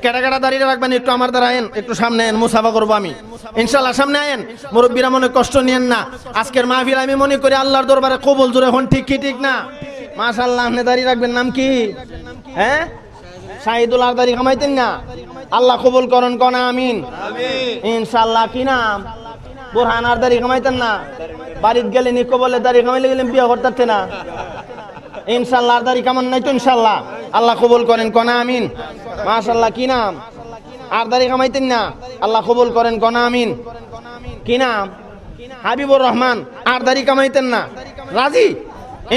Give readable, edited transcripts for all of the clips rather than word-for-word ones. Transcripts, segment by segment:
কেটা কেটা দাঁড়িয়ে রাখবেন একটু আমার দ্বারা আয়েন, একটু সামনে আয়েন, মুসাফা করবো আমি ইনশাল্লাহ। সামনে আয়েন, মুরব্বীরা মনে কষ্ট নিয়েন না। আজকের মাহফিল আমি মনে করি আল্লাহর দরবারে কবুল জোরে এখন, ঠিক কি ঠিক না? মাশাআল্লাহ। আপনি দাঁড়িয়ে রাখবেন, নাম কি? হ্যাঁ, শাহিদুল আর দাড়ি কামাইতেন না? আল্লাহ কবুল করেন, কোন আমিন ইনশাল্লাহ। কি নাম? বোরহান আর দাড়ি কামাইতেন না? বাড়িতে গেলেন ইকো বলে দাড়ি কামাইলে গেলেন বিয়ে করতে না ইনশাল্লাহ। আর দাড়ি কামান নাই তো ইনশাল্লাহ, আল্লাহ কবুল করেন, কোন আমিন মাশাআল্লাহ। কি নাম? আর দাড়ি কামাইতেন না? আল্লাহ কবুল করেন, কোন আমিন। কি নাম? হাবিবুর রহমান। আর দাড়ি কামাইতেন না? রাজি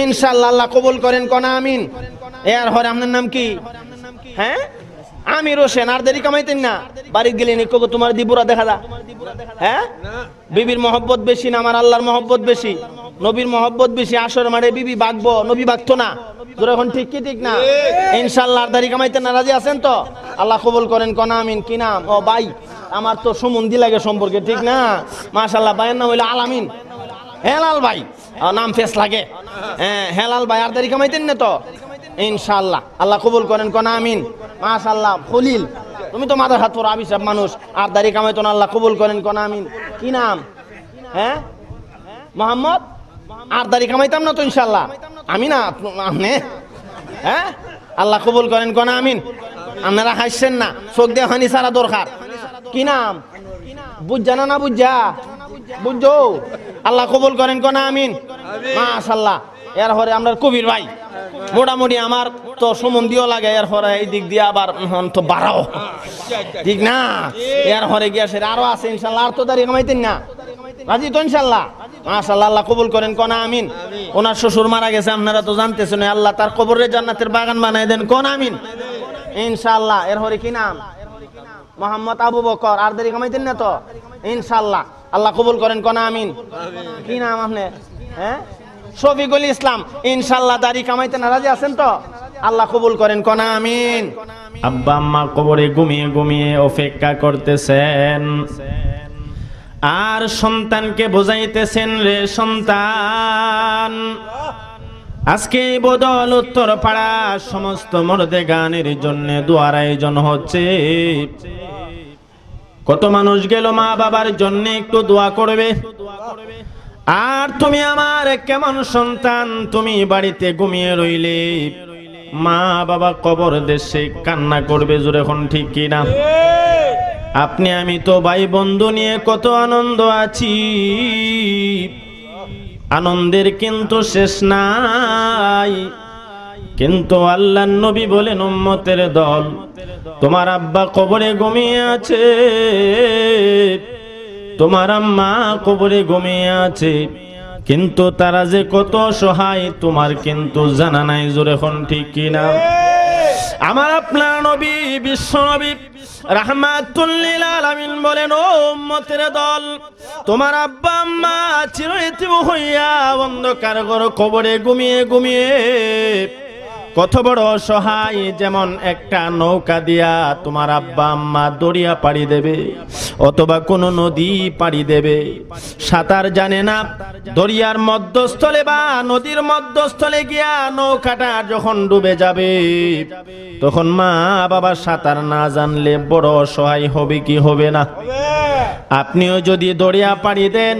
ইনশাল্লাহ, আল্লাহ কবুল করেন, কোন আমিন। এর হরে আপনার নাম কি? হ্যাঁ, আমির হোসেন। আর দেরি কামাইতেন না? বাড়িতে গেলেন ইকো তোমার দিবুরা দেখা যা। হ্যাঁ, বিবির মহব্বত বেশি না আমার আল্লাহর মহব্বত বেশি? নবীর মহব্বত বেশি। আসর মারে বিবি বাগবো, নবী বাগতো না। এখন ঠিক কি ঠিক না ইনশাল্লাহ? আর দাড়ি কামাইতেন না? রাজি আছেন তো? আল্লাহ কবুল করেন, কোন আমিন। কি নাম? ও ভাই, আমার তো সম্বন্ধি লাগে সম্পর্কে, ঠিক না? মাশাআল্লাহ। ভাইয়ের নাম হইলো আলামিন। হেলাল ভাই নাম ফেস লাগে। হ্যাঁ, হেলাল ভাই। আর দাড়ি কামাইতেন না তো? ইনশাআল্লাহ, আল্লাহ কবুল করেন, কোন আমিন মাশাআল্লাহ। খলিল, তুমি তো মাথার হাত পড়া আবিসাব মানুষ, আর দাড়ি কামাইতো না, আল্লাহ কবুল করেন, কোন আমিন। কি নাম? হ্যাঁ, মোহাম্মদ। আর দাড়ি কামাইতাম না তো ইনশাআল্লাহ? আমি না আপনি? হ্যাঁ, আল্লাহ কবুল করেন, কোন আমিন। আপনারা হাসছেন না, চোখ দিয়ে হানি সারা দরকার। কি নাম? বুঝা না? না বুঝা? বুঝছো? আল্লাহ কবুল করেন, কোন আমিন মাশাআল্লাহ। এর পরে আমরা কবির ভাই, মোটামুটি আমার তো সম্বন্ধীয় লাগে। এর পরে এই দিক দিয়ে আবার তো বাড়াও, ঠিক না? এর পরে গিয়া সে আরো আছে ইনশাল্লাহ। আর তো দাঁড়িয়ে কামাইতেন না? রাজি তো ইনশাল্লাহ মাশাআল্লাহ, আল্লাহ কবুল করেন, কোন আমিন। ওনার শ্বশুর মারা গেছে, আপনারা তো জানতেছেন, আল্লাহ তার কবরে জান্নাতের বাগান বানাই দেন, কোন আমিন ইনশাআল্লাহ। এর পরে কি নাম? মোহাম্মদ আবু বকর। আর দাঁড়িয়ে কামাইতেন না তো? ইনশাআল্লাহ, আল্লাহ কবুল করেন, কোন আমিন। কি নাম আপনি? হ্যাঁ, শফিকুল ইসলাম। ইনশাআল্লাহ, দাড়ি কামাইতে নারাজি আছেন তো? আল্লাহ কবুল করেন, কোন আমিন। আব্বা আম্মা কবরে ঘুমিয়ে ঘুমিয়ে অপেক্ষা করতেছেন, আর সন্তানকে বোঝাইতেছেন, রে সন্তান, আজকে বদল উত্তর পাড়া সমস্ত মর্দে গানের জন্য দোয়ার আয়োজন হচ্ছে। কত মানুষ গেল মা বাবার জন্য, একটু দোয়া করবে। আর তুমি আমার কেমন সন্তান, তুমি বাড়িতে ঘুমিয়ে রইলে, মা বাবা কবর দেশে কান্না করবে, জোরে এখন ঠিক কিনা? আপনি আমি তো ভাই বন্ধু নিয়ে কত আনন্দ আছি, আনন্দের কিন্তু শেষ নাই। কিন্তু আল্লাহর নবী বলেন, উম্মতের দল, তোমার আব্বা কবরে ঘুমিয়ে আছে, তোমার আম্মা কবরে ঘুমিয়ে আছে, কিন্তু তারা যে কত সহায় তোমার কিন্তু জানা নাই, জোরে এখন ঠিক কিনা? আমার আপনার নবী বিশ্ব নবী রাহমাতুল লিল আলামিন বলেন, ও উম্মতের দল, তোমার আব্বা আম্মা চিরয়তিম হইয়া অন্ধকার ঘর কবরে ঘুমিয়ে ঘুমিয়ে কত বড় অসহায়। যেমন একটা নৌকা দিয়া তোমার আব্বা আম্মা দরিয়া পাড়ি দেবে অথবা কোনো নদী পাড়ি দেবে, সাঁতার জানে না, দরিয়ার মধ্যস্থলে বা নদীর মধ্যস্থলে গিয়া নৌকাটা যখন ডুবে যাবে, তখন মা বাবা সাঁতার না জানলে বড় অসহায় হবে কি হবে না? আপনিও যদি দরিয়া পাড়ি দেন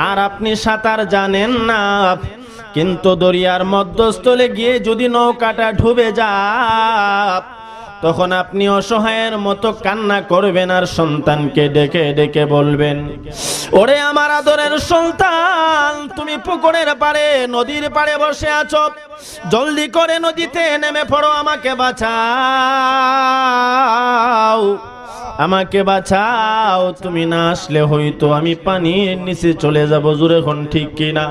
আর আপনি সাঁতার জানেন না, কিন্তু দরিয়ার মধ্যস্থলে গিয়ে যদি নৌকাটা ডুবে যায়, তখন আপনি অসহায়ের মতো কান্না করবেন আর সন্তানকে ডেকে ডেকে বলবেন, ওরে আমার আদরের সন্তান, তুমি পুকুরের পাড়ে নদীর পাড়ে বসে আছো, জলদি করে নদীতে নেমে পড়ো, আমাকে বাঁচাও, আমাকে বাঁচাও, তুমি না আসলে হয়তো আমি পানির নিচে চলে যাব, জোরে এখন ঠিক কিনা?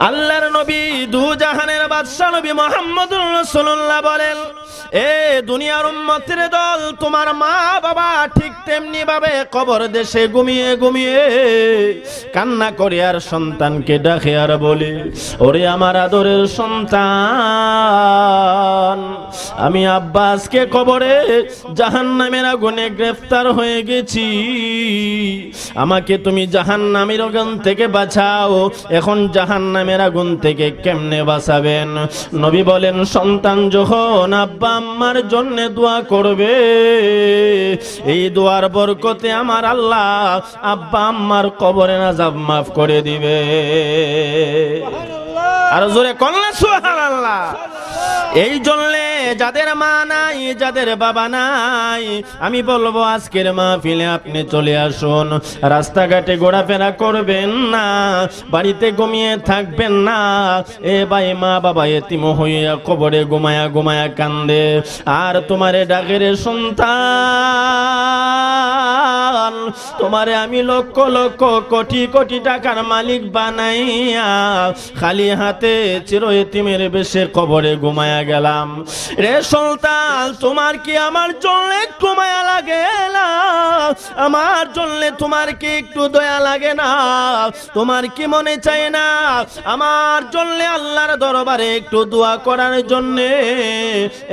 আল্লাহর নবী দু জাহানের বাদশা নবী মুহাম্মদুর রাসূলুল্লাহ বলেন, এ দুনিয়ার উম্মতের দল, তোমার মা বাবা ঠিক তেমনি ভাবে কবর দেশে ঘুমিয়ে ঘুমিয়ে কান্না করে আর সন্তানকে ডাকে আর বলে, ওরে আমার আদরের সন্তান, আমি আব্বাসকে কবরে জাহান্নামের আগুনে গ্রেফতার হয়ে গেছি, আমাকে তুমি জাহান্নামের আগুন থেকে বাঁচাও। এখন জাহান্নামের আগুন থেকে কেমনে বাঁচাবেন? নবী বলেন, সন্তান যখন আব্বা আম্মার জন্য দোয়া করবে, এই দোয়ার বরকতে আমার আল্লাহ আব্বা আম্মার কবরের আযাব মাফ করে দিবে। আর জোরে কন্যা সুবহানাল্লাহ। এই জন্যে যাদের মা নাই, যাদের বাবা নাই, আমি বলবো আজকের মাহফিলে আপনি চলে আসুন। রাস্তাঘাটে ঘোরাফেরা করবেন না, বাড়িতে ঘুমিয়ে থাকবেন না। এ ভাই, মা বাবা এতিম হইয়া কবরে ঘুমায়া ঘুমায়া কান্দে, আর তোমারে ডাকের সন্তান, তোমারে আমি লক্ষ লক্ষ কোটি কোটি টাকার মালিক বানাইয়া খালি হাতে চির এতিমের বেশে কবরে ঘুমায়া গেলাম। রে সন্তান, তোমার কি আমার জন্য একটু মায়া লাগে না? আমার জন্য তোমার কি একটু দয়া লাগে না? তোমার কি মনে চায় না আমার জন্য আল্লাহর দরবারে একটু দোয়া করার জন্য?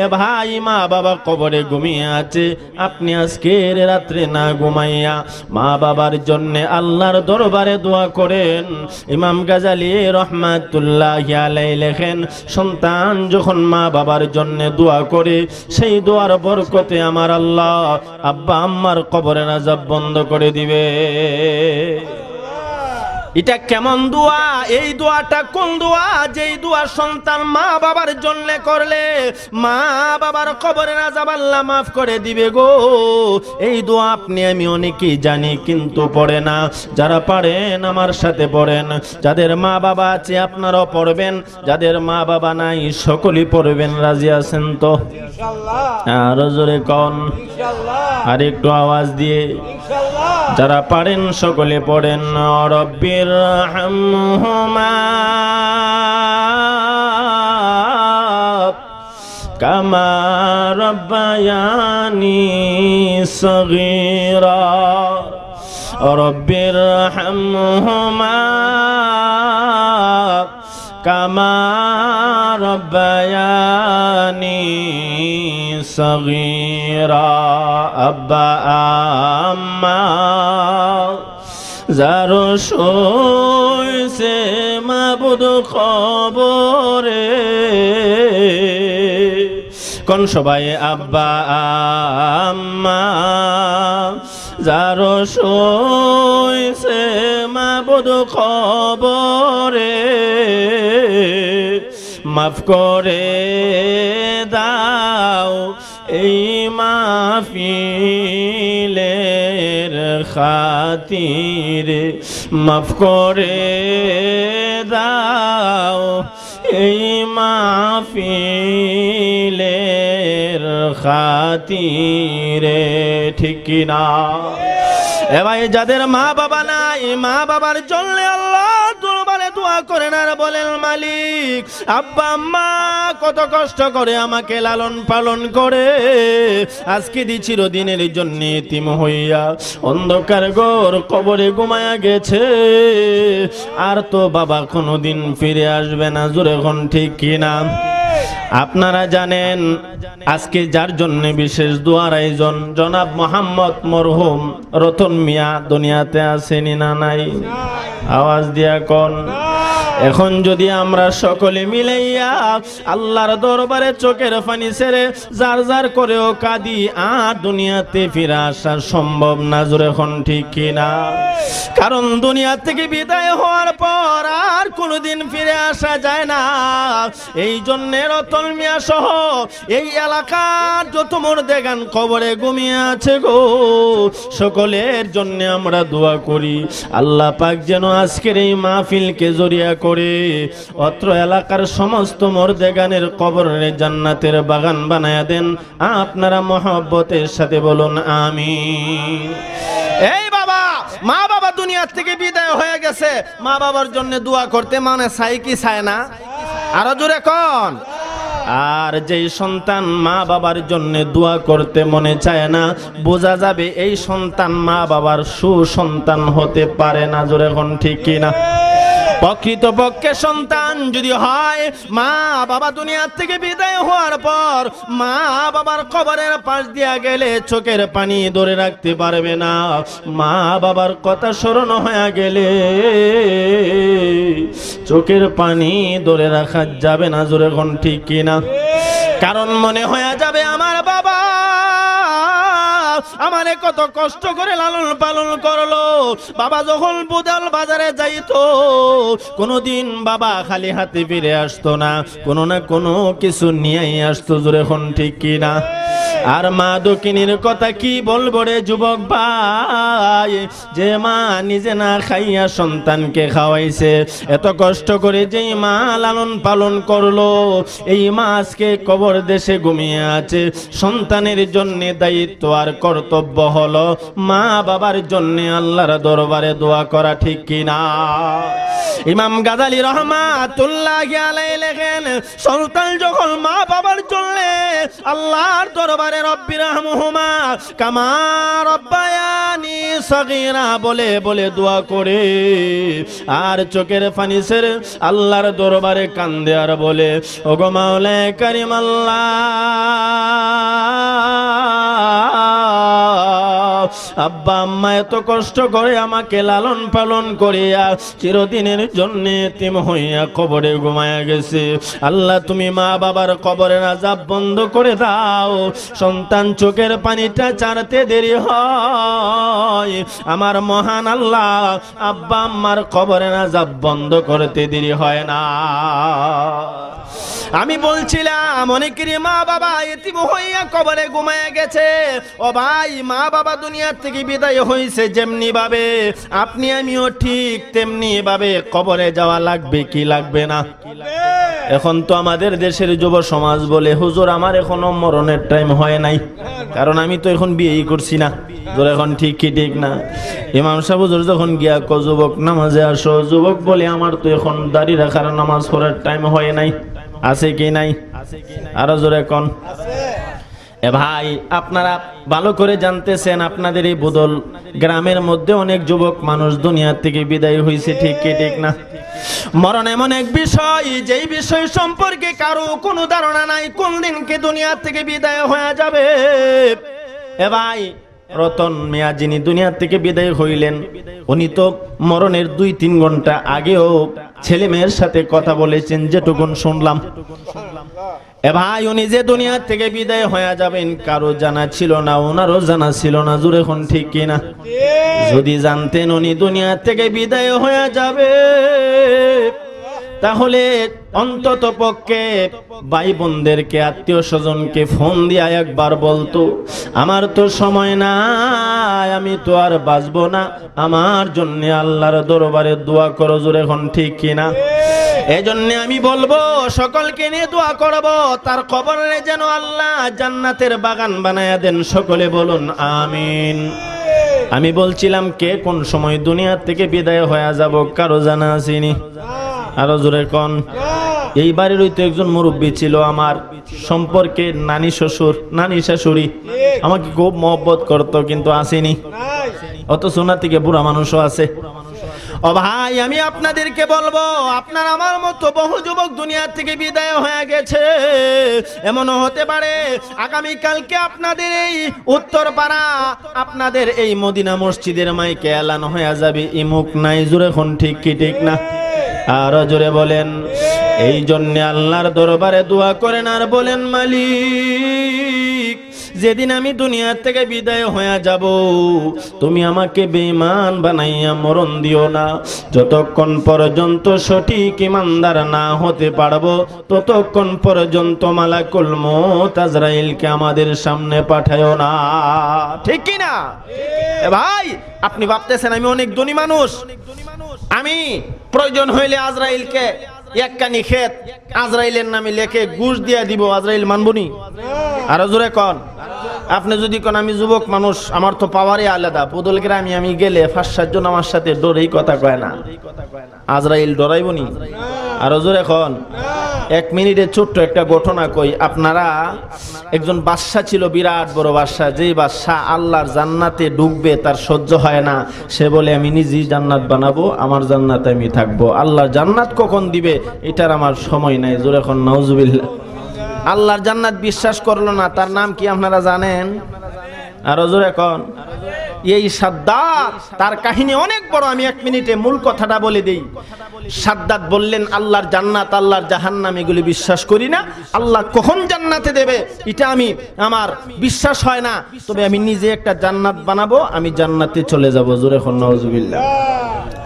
এ ভাই, মা বাবা কবরে ঘুমিয়ে আছে, আপনি আজকের রাত্রে না ঘুমাইয়া মা বাবার জন্য আল্লাহর দরবারে দোয়া করেন। ইমাম গাজালি রহমাতুল্লাহি আলাইহি লেখেন, সন্তান যখন মা বাবার জন্য দোয়া করে, সেই দোয়ার বরকতে আমার আল্লাহ আব্বা আম্মার কবরের আযাব বন্ধ করে দিবে। এটা কেমন দোয়া? এই দোয়াটা কোন দোয়া? যেই দোয়া সন্তান মা বাবার জন্য করলে মা বাবার কবরের আযাব আল্লাহ মাফ করে দিবে গো। এই দোয়া আপনি আমি অনেকেই জানি, কিন্তু পড়ে না। যারা পারেন আমার সাথে পড়েন। যাদের মা বাবা আছে আপনারাও পড়বেন, যাদের মা বাবা নাই সকলেই পড়বেন। রাজি আছেন তো? আর জোরে কোন, আর একটু আওয়াজ দিয়ে। যারা পারেন সকলে পড়েন। রব্বির রহমহুমা কামা রব্বায়ানি সগীরা। রব্বির রহমহুমা কামা রব্বায়ানি সগীরা। আব্বা আম্মা যারো শোয়ছে মাবুদ খবরে। কোন সবাই? আব্বা আম্মা যারো শোয়ছে মাবুদ খবরে, মাফ করে দাও এই মাহফিলের খাতিরে, মাফ করে দাও এই মাহফিলের খাতিরে। ঠিক কি না? এ ভাই, যাদের মা বাবা নাই, মা বাবার জন্য আল্লাহ দরবারে দোয়া করেন আর বলেন, মালিক আব্বা আম্মা কত কষ্ট করে আমাকে লালন পালন করে, আজকে দি চিরদিনের জন্য এতিম হইয়া অন্ধকার ঘর কবরে ঘুমায়া গেছে, আর তো বাবা কোনোদিন ফিরে আসবে না। জোরে কোন ঠিক কিনা? আপনারা জানেন আজকে যার জন্য বিশেষ দোয়ার আয়োজন, জনাব মোহাম্মদ মরহুম রতন মিয়া দুনিয়াতে আসেনি না নাই? আওয়াজ দিয়া কোন। এখন যদি আমরা সকলে মিলাইয়া আল্লাহর দরবারে চোখের পানি ছেড়ে যার যার করেও কাঁদি, আর দুনিয়াতে ফিরে আসা সম্ভব না। জোরে এখন ঠিক কিনা? কারণ দুনিয়া থেকে বিদায় হওয়ার পর আর কোনোদিন ফিরে আসা যায় না। এই জন্য রতন মিয়া সহ এই এলাকার যত মুর্দেগান কবরে ঘুমিয়ে আছে গো, সকলের জন্য আমরা দোয়া করি আল্লাহ পাক যেন আজকের এই মাহফিলকে জড়িয়া করে অত্র এলাকার সমস্ত মুর্দেগানের কবরে জান্নাতের বাগান বানায়া দেন। আপনারা মহব্বতের সাথে বলুন আমিন। এই বাবা, মা বাবা দুনিয়া থেকে বিদায় হয়ে গেছে, মা বাবার জন্য দোয়া করতে মানে চাই কি চায় না? আরো জোরে কোন। আর যেই সন্তান মা বাবার জন্য দোয়া করতে মনে চায় না, বোঝা যাবে এই সন্তান মা বাবার সুসন্তান হতে পারে না। জোরে কোন ঠিক কিনা? প্রকৃতপক্ষে সন্তান যদি হয়, মা বাবা দুনিয়া থেকে বিদায় হওয়ার পর মা বাবার কবরের পাশ দিয়া গেলে চোখের পানি ধরে রাখতে পারবে না। মা বাবার কথা স্মরণ হয়ে গেলে চোখের পানি ধরে রাখা যাবে না। জোরে কোন ঠিক কিনা? কারণ মনে হয়ে যাবে আমার বাবা আমারে কত কষ্ট করে লালন পালন করলো। বাবা যখন বুদাল বাজারে যাইতো কোনোদিন বাবা খালি হাতে ফিরে আসতো না, কোনো না কোনো কিছু নিয়েই আসতো। জোরে কোন ঠিক কিনা? আর মা দক্ষিণীর কথা কি বলবো রে যুবক ভাই, যে মা নিজে না খাইয়া সন্তানকে খাওয়াইছে, এত কষ্ট করে যেই মা লালন পালন করলো, এই মা আজকে কবর দেশে ঘুমিয়ে আছে। সন্তানের জন্য দায়িত্ব আর কর্তব্য হলো মা বাবার জন্য আল্লাহর দরবারে দোয়া করা, ঠিক কিনা? ইমাম গাজালি রহমাতুল্লাহি আলাইহি লেখেন, সন্তান যখন মা বাবার জন্য আল্লাহর দরবারে রব্বি রহমহুমা কামা রব্বায়ানি সগীরা বলে বলে দোয়া করে, আর চোখের পানি ছেড়ে আল্লাহর দরবারে কান্দে আর বলে, ওগো মাওলা কারীম আল্লাহ, আব্বা আম্মা এত কষ্ট করে আমাকে লালন পালন করিয়া চিরদিনের জন্য এতিম হইয়া কবরে ঘুমায়া গেছে। আল্লাহ তুমি মা বাবার কবরের আযাব বন্ধ করে দাও। সন্তান চোখের পানিটা ছাড়তে দেরি হয়, আমার মহান আল্লাহ আব্বা আম্মার কবরের আযাব বন্ধ করতে দেরি হয় না। আমি বলছিলাম অনেকেরই মা বাবা এতিম হইয়া কবরে ঘুমায়া গেছে। ও ভাই, মা বাবা দুনিয়ার থেকে বিদায় হইছে যেমনি ভাবে, আপনি আমিও ঠিক তেমনি ভাবে কবরে যাওয়া লাগবে কি লাগবে না? এখন তো আমাদের দেশের যুব সমাজ বলে, হুজুর আমার এখনো মরণের টাইম হয় নাই, কারণ আমি তো এখন বিয়েই করছি না। তোর এখন ঠিক কি ঠিক না? ইমাম সাহেব হুজুর যখন গিয়া ক যুবক নামাজে আসো, যুবক বলে আমার তো এখন দাড়ি রাখার নামাজ পড়ার টাইম হয় নাই। আছে কি নাই? আরো জোরে কোন? এ ভাই, আপনারা ভালো করে জানতেছেন আপনাদের এই বুদল গ্রামের মধ্যে অনেক যুবক মানুষ দুনিয়া থেকে বিদায় হয়েছে, ঠিক কি ঠিক না? মরণ এমন এক বিষয়, যেই বিষয় সম্পর্কে কারো কোনো ধারণা নাই কোন দিনকে দুনিয়া থেকে বিদায় হয়ে যাবে। এ ভাই, রতন মিয়া যিনি দুনিয়া থেকে বিদায় হইলেন, উনি তো মরণের 2-3 ঘন্টা আগেও ছেলে মেয়ের সাথে কথা বলেছেন, যেটুকুন শুনলাম। এ ভাই, উনি যে দুনিয়া থেকে বিদায় হয়ে যাবেন কারো জানা ছিল না, ওনারও জানা ছিল না। জোরে এখন ঠিক কিনা? যদি জানতেন উনি দুনিয়া থেকে বিদায় হয়ে যাবে, তাহলে অন্তত পক্ষে ভাই বোনদেরকে আত্মীয় স্বজনকে ফোন দিয়া একবার বলতো, আমার তো সময় নাই, আমি তো আর বাঁচবো না, আমার জন্য আল্লাহর দরবারে দোয়া করো। জোরে এখন ঠিক কিনা? এই জন্য আমি বলবো সকলকে নিয়ে দোয়া করব, তার কবরে যেন আল্লাহ জান্নাতের বাগান বানায়া দেন। সকলে বলুন আমিন। আমি বলছিলাম, কে কোন সময় দুনিয়া থেকে বিদায় হয়ে যাব কারো জানা আসেনি? আরো জোরে কোন? এই বাড়ির হইতে একজন মুরব্বী ছিল আমার সম্পর্কে, নানি শ্বশুর নানি শাশুড়ি আমাকে খুব মহব্বত করতো, কিন্তু আসেনি। অত সোনা থেকে বুড়া মানুষও আছে। ও ভাই, আমি আপনাদেরকে বলবো, আপনার আমার মতো বহু যুবক দুনিয়া থেকে বিদায় হয়ে গেছে। এমনও হতে পারে আগামীকালকে আপনাদের এই উত্তরপাড়া, আপনাদের এই মদিনা মসজিদের মাইকে এলান হয়ে যাবে ইমুক নাই। জোরে এখন ঠিক কি ঠিক না? আর জোরে বলেন। এই জন্য আল্লাহর দরবারে দোয়া করেন আর বলেন, মালিক যেদিন আমি দুনিয়া থেকে বিদায় হয়ে যাব, তুমি আমাকে বেঈমান বানাইয়া মরণ দিও না। যতক্ষণ পর্যন্ত সঠিক ইমানদার না হতে পারবো, ততক্ষণ পর্যন্ত মালাকুল মউত আজরাইলকে আমাদের সামনে পাঠায়ো না। ঠিক কি না? ভাই, আপনি ভাবতেছেন আমি অনেক ধনী মানুষ, আমি প্রয়োজন হইলে আজরাইলকে একখানি ক্ষেত আজরাইলের নামে লেখে ঘুষ দিয়া দিব, আজরাইল মানবনি? আরো জোরে কোন? আপনি যদি কোন আমি যুবক মানুষ, আমার তো পাওয়ারই আলাদা, বদল গ্রামে আমি গেলে 5-7 জন আমার সাথে ডরেই কথা কয় না। আজরাইল ডরাইবনি? আর হুজুর এখন 1 মিনিটে ছোট্ট একটা ঘটনা কই। আপনারা, একজন বাদশা ছিল, বিরাট বড় বাদশা। যেই বাদশা আল্লাহর জান্নাতে ঢুকবে তার সহ্য হয় না, সে বলে আমি নিজেই জান্নাত বানাবো, আমার জান্নাতে আমি থাকবো, আল্লাহর জান্নাত কখন দিবে এটার আমার সময় নাই। জোরে এখন নাউজুবিল্লাহ। আল্লাহর জান্নাত বিশ্বাস করলো না, তার নাম কি আপনারা জানেন? আর হুজুর এখন এই সাদ্দাত, তার কাহিনী অনেক বড়, আমি 1 মিনিটে মূল কথাটা বলে দেই। সাদ্দাত বললেন আল্লাহর জান্নাত, আল্লাহর জাহান্নাম এগুলি বিশ্বাস করি না, আল্লাহ কখন জান্নাতে দেবে এটা আমার বিশ্বাস হয় না, তবে আমি নিজে একটা জান্নাত বানাবো, আমি জান্নাতে চলে যাব। জোরে এখন নাউজুবিল্লাহ।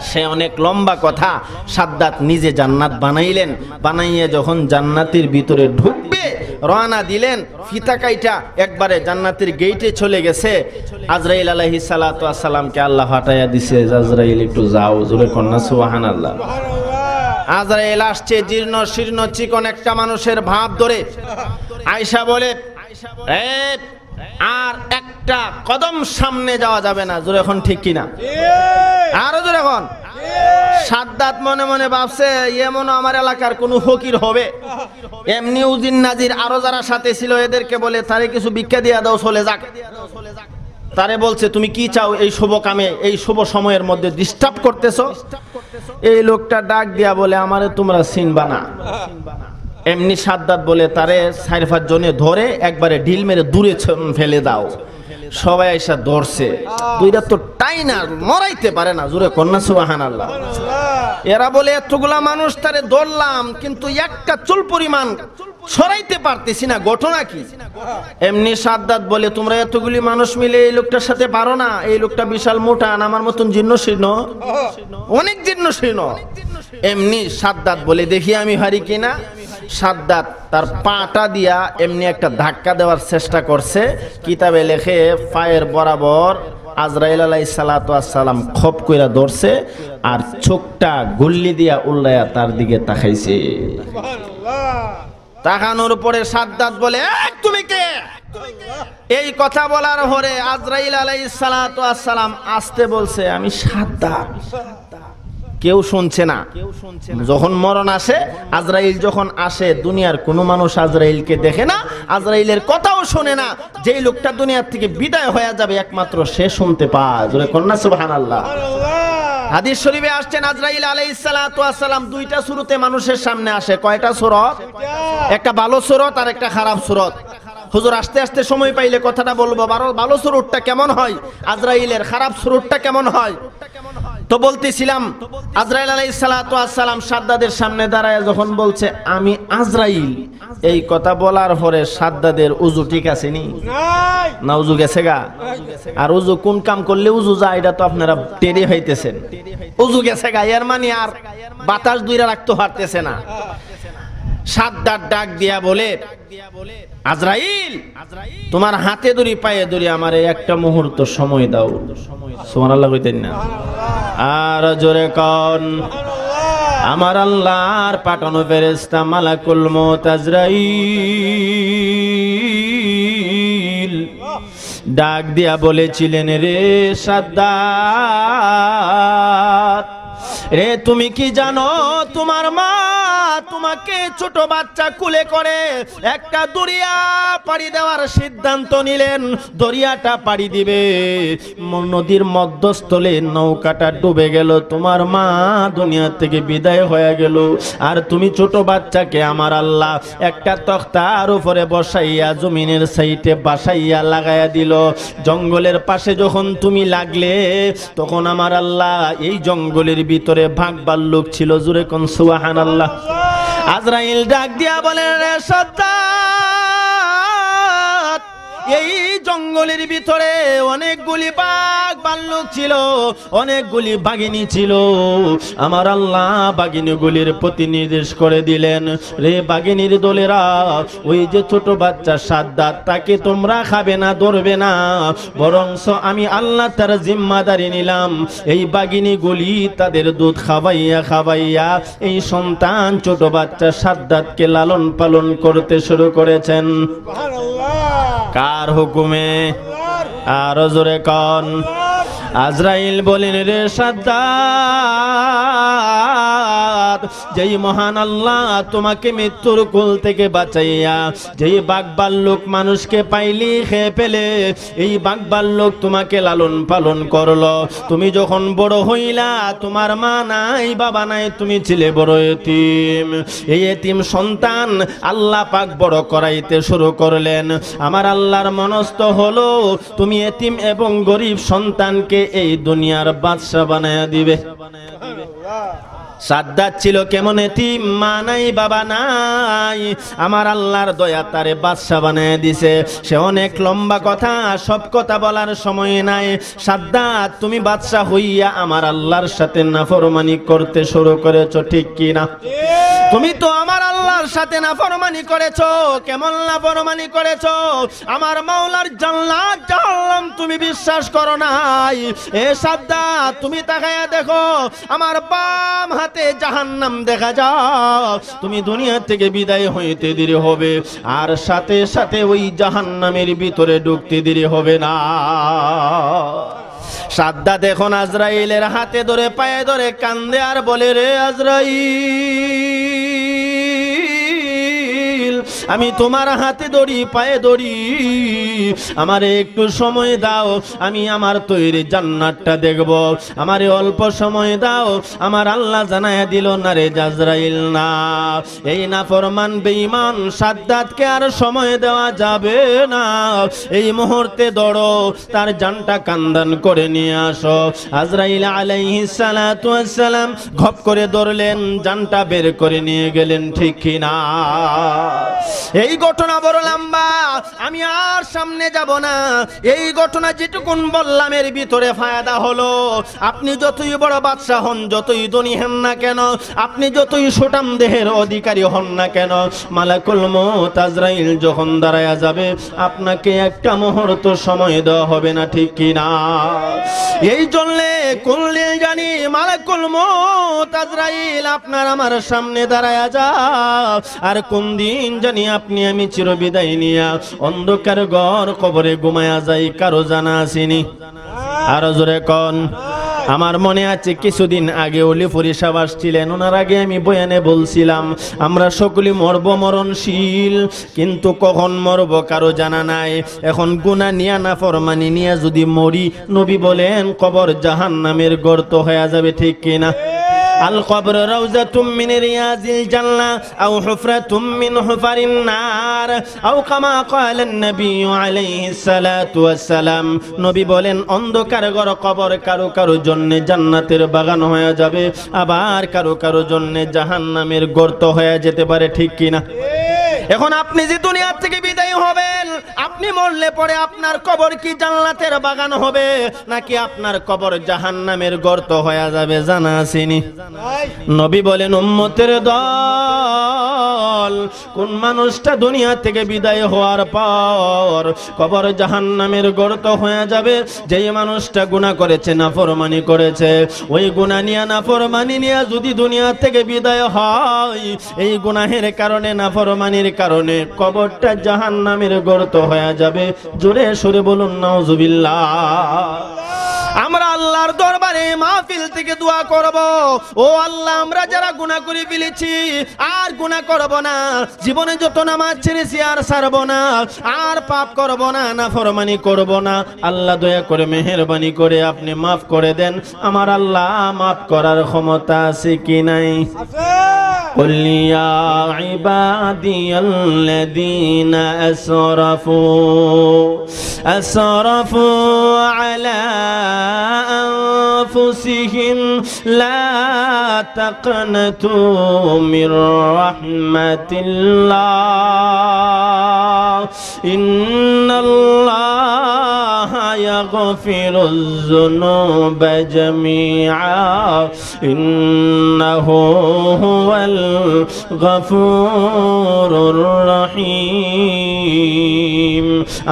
সে অনেক লম্বা কথা। সাদ্দাত নিজে জান্নাত বানাইলেন, বানাইয়ে যখন জান্নাতের ভিতরে ঢুকবে রওনা দিলেন, ফিতা কাইটা একবারে জান্নাতের গেটে চলে গেছে। আজরাইল আলাইহিস সালাতু ওয়াস সালামকে আল্লাহ হটাইয়া দিছে, আজরাইল একটু যাও। জোরে কন্যা সুবহানাল্লাহ। আজরাইল আসছে, জীর্ণ শীর্ণ চিকন একটা মানুষের ভাব ধরে। আয়েশা বলে আর একটা কদম সামনে যাওয়া যাবে না। জোরে এখন ঠিক কিনা? আরো জোরে এখন। সাদ্দাত মনে মনে ভাবছে এমন আমার এলাকার কোন ফকির হবে। এমনি উজিন নাজির আরো যারা সাথে ছিল এদেরকে বলে তারে কিছু ভিক্ষা দিয়া দাও, চলে যাক। তারে বলছে তুমি কি চাও এই শুভ কামে, এই শুভ সময়ের মধ্যে ডিস্টার্ব করতেছো? এই লোকটা ডাক দিয়া বলে আমারে তোমরা চিনবা না। এমনি সাদ্দাত বলে তারে 4-5 জনে ধরে একবারে ঢিল মেরে দূরে ফেলে দাও। সবাই এসে ধরছে, দুইটা তো টাইনার মরাইতে পারে না। জোরে কন্যা সুবহানাল্লাহ। এরা বলে এতগুলা মানুষ তারে ধরলাম কিন্তু একটা চুল পরিমাণ সরাইতে পারতেছি না, ঘটনা কি? এমনি সাদ্দাত বলে তোমরা এতগুলি মানুষ মিলে এই লোকটার সাথে পারো না, এই লোকটা বিশাল মোটা, আমার মতন জীর্ণ শীর্ণ, অনেক জীর্ণ শীর্ণ। এমনি সাদ্দাত বলে দেখি আমি হারি কিনা। সাদ্দাত তার পাটা দিয়া এমনি একটা ধাক্কা দেওয়ার চেষ্টা করছে। কিতাবে লেখে পায়ের বরাবর আজরাইল আলাইহিস সালাতু ওয়াস সালাম খপ কইরা ধরছে আর চোখটা গুল্লি দিয়া উল্লায়া তার দিকে তাকাইছে। তাকানোর পরে সাদ্দাত বলে তুমি কে? এই কথা বলার পরে আজরাইল আলাইহিস সালাতু ওয়াস সালাম আসতে বলছে আমি সাদ্দাত। কেউ শুনছে না। যখন মরণ আসে, আজরাইল যখন আসে, দুনিয়ার কোনো মানুষ আজরাইলকে দেখে না, আজরাইলের কথাও শোনে না। যেই লোকটা দুনিয়ার থেকে বিদায় হয়ে যাবে একমাত্র সে শুনতে পায়। জোরে কন্যা সুবহানাল্লাহ। হাদিস শরীফে আসছেন আজরাইল আলাইহিস সালাতু ওয়াস সালাম 2টা সূরতে মানুষের সামনে আসে। কয়টা সূরত? একটা ভালো সূরত আর একটা খারাপ সূরত। হুজুর আস্তে আস্তে সময় পাইলে কথাটা বলবো। ভালো সূরতটা কেমন হয়, আজরাইলের খারাপ সূরতটা কেমন হয়। তো বলতেছিলাম আজরাইল আলাইহিস সালাতু ওয়াস সালাম সাদ্দাদের সামনে দাঁড়ায় যখন বলছে আমি আজরাইল, এই কথা বলার পরে সাদ্দাদের উজু ঠিক আছে নি? না, উজু গেছে গা। আর উজু কোন কাম করলে উজু যায় এটা তো আপনারা টেরে হইতেছেন। উজু গেছে গা এর মানে আর বাতাস দুইরা রাখতে পারতেছে না। সাদ্দাত ডাক দিয়া বলে আজরাইল তোমার হাতে ধরি পায়ে ধরি আমারে একটা মুহূর্ত সময় দাও। সুবহানাল্লাহ কইতেন না? আর জোরে কোন আমার আল্লাহর পাঠানো ফেরেশতা মালাকুল মউত আজরাইল ডাক দিয়া বলেছিলেন রে সাদ্দাত, রে তুমি কি জানো তোমার মা তোমাকে ছোট বাচ্চা কুলে করে একটা দরিয়া পাড়ি দেওয়ার সিদ্ধান্ত নিলেন। দরিয়াটা পাড়ি দিবে, নদীর মধ্যস্থলে নৌকাটা ডুবে গেল, তোমার মা দুনিয়া থেকে বিদায় হয়ে গেল। আর তুমি ছোট বাচ্চাকে আমার আল্লাহ একটা তক্তার উপরে বসাইয়া জমিনের সাইডে বাসাইয়া লাগাইয়া দিল। জঙ্গলের পাশে যখন তুমি লাগলে তখন আমার আল্লাহ এই জঙ্গলের ভিতরে ভাগ ভাল্লুক ছিল। জোরে কোন সুবহানাল্লাহ। আজরাইল ডাক দিয়া বলেন রে সাদ্দাত, এই জঙ্গলের ভিতরে অনেকগুলি বাঘ ভাল্লুক ছিল, অনেকগুলি বাঘিনী ছিল। আমার আল্লাহ বাঘিনীগুলির প্রতি নির্দেশ করে দিলেন রে বাঘিনীর দলেরা, ওই যে ছোট বাচ্চা সাদ্দাত তাকে তোমরা খাবে না, ধরবে না, বরংস আমি আল্লাহ তার জিম্মাদারি নিলাম। এই বাঘিনীগুলি তাদের দুধ খাওয়াইয়া খাওয়াইয়া এই সন্তান ছোট বাচ্চা সাদ্দাতকে লালন পালন করতে শুরু করেছেন। কার হুকুমে? আর জোরে কোন? আজরাইল বলেন রে সাদ্দাত, যেই মহান আল্লাহ তোমাকে মৃত্যুর কোল থেকে বাঁচাইয়া যেই বাঘভাল্লুক মানুষকে পাইলি খেয়ে ফেলে, এই বাঘভাল্লুক তোমাকে লালন পালন করলো, তুমি যখন বড় হইলা তোমার মা নাই বাবা নাই, তুমি ছিলে বড় এতিম। এই এতিম সন্তান আল্লাহ পাক বড় করাইতে শুরু করলেন। আমার আল্লাহর মনস্থ হলো তুমি এতিম এবং গরিব সন্তানকে এই দুনিয়ার বাদশা বানায়া দিবে। সাদ্দাত ছিল কেমন এতিম, মা নাই বাবা নাই, আমার আল্লাহর দয়া তারে বাদশা বানায় দিছে। সে অনেক লম্বা কথা, সব কথা বলার সময় নাই। সাদ্দাত তুমি বাদশা হইয়া আমার আল্লাহর সাথে নাফরমানি করতে শুরু করেছো, ঠিক কি না? তুমি তো আমার আল্লাহর সাথে নাফরমানি করেছো। কেমন নাফরমানি করেছো? আমার মাওলার জান্নাত জাহান্নাম তুমি বিশ্বাস করো নাই। এ সাদ্দাত তুমি তাকায়া দেখো, আমার বাম হাতে জাহান্নাম দেখা যাও। তুমি দুনিয়া থেকে বিদায় হইতে দেরি হবে, আর সাথে সাথে ওই জাহান্নামের ভিতরে ঢুকতে দেরি হবে না। সাদ্দাত এখন আজরাইলের হাতে ধরে পায়ে ধরে কান্দে আর বলে, রে আজরাইল, আমি তোমার হাতে ধরি পায়ে ধরি, আমারে একটু সময় দাও, আমি আমার তৈরি জান্নাতটা দেখব, আমারে অল্প সময় দাও। আমার আল্লাহ জানায়া দিল, না রে আজরাইল না, এই নাফরমান বেঈমান সাদ্দাতকে আর সময় দেওয়া যাবে না। এই মুহূর্তে দৌড়ো, তার জানটা কান্দান করে নিয়ে আসো। আজরাইল আলাইহিস সালাতু ওয়াস সালাম ঘপ করে ধরলেন, জানটা বের করে নিয়ে গেলেন, ঠিক কি না? এই ঘটনা বড় লম্বা, আমি আর সামনে যাব না। এই ঘটনা যেটুকুন বললাম এর ভিতরে ফায়দা হলো, আপনি যতই বড় বাদশা হন, যতই ধনী হন না কেন, আপনি যতই সুঠাম দেহের অধিকারী হন না কেন, মালাকুল মউত আজরাইল যখন দাঁড়ায়া যাবে আপনাকে একটা মুহূর্ত সময় দেওয়া হবে না, ঠিক কি না? এই জন্য কোনদিন জানি মালাকুল মউত আজরাইল আপনার আমার সামনে দাঁড়ায়া যা, আর কোন দিন জানি আপনি আমি চিরবিদায় নিয়া অন্ধকার ঘর কবরে ঘুমায়া যাই, কারো জানা আসেনি? আর জোরে কোন? আমার মনে আছে কিছুদিন আগে অলিপুরি সাহেব আসছিলেন, ওনার আগে আমি বয়ানে বলছিলাম আমরা সকলে মরব, মরণশীল, কিন্তু কখন মরব কারো জানা নাই। এখন গুনাহ নিয়া নাফরমানি নিয়া যদি মরি, নবী বলেন কবর জাহান্নামের গর্ত হয়ে যাবে, ঠিক কিনা? আল কবর রাউজাতুম মিন রিয়াজিল জান্নাহ আও হুফরাতুম মিন হুফারিন নার আও কামা ক্বালান নবী আলাইহিস সালাতু ওয়াস সালাম। নবী বলেন অন্ধকার ঘর কবর কারো কারো জন্য জান্নাতের বাগান হয়ে যাবে, আবার কারো কারো জন্য জাহান্নামের গর্ত হয়ে যেতে পারে, ঠিক কি না? এখন আপনি যে দুনিয়া থেকে বিদায় হবেন, আপনি মরলে পরে আপনার কবর কি জান্নাতের বাগান হবে, নাকি আপনার কবর জাহান্নামের গর্ত হয়ে যাবে, জানা আসেনি? নবী বলেন উম্মতের দল, কোন মানুষটা দুনিয়া থেকে বিদায় হওয়ার পর কবর জাহান্নামের গর্ত হয়ে যাবে? যেই মানুষটা গুনাহ করেছে, নাফরমানি করেছে, ওই গুনাহ নিয়ে নাফরমানি নিয়ে যদি দুনিয়া থেকে বিদায় হয়, এই গুনাহের কারণে নাফরমানির কারণে কবরটা জাহান্নামের গর্ত হয়ে যাবে। জোরে সুরে বলুন নাউজুবিল্লাহ। আমরা আল্লাহর দরবারে মাহফিল থেকে দোয়া করব, ও আল্লাহ আমরা যারা গুনাহ করে ফেলেছি আর গুনাহ করব না, জীবনে যত নামাজ ছেড়েছি আর ছাড়ব না, আর পাপ করব না, নাফরমানি করব না। আল্লাহ দয়া করে মেহেরবানি করে আপনি মাফ করে দেন। আমার আল্লাহ মাফ করার ক্ষমতা আছে কি নাই? قل يا عبادي الذين أسرفوا على أنفسهم لا تقنطوا من رحمة الله إن الله ইয়াগফিরুয যুনুবা জামিআ ইন্নাহু হুয়াল গফুরুর রহিম।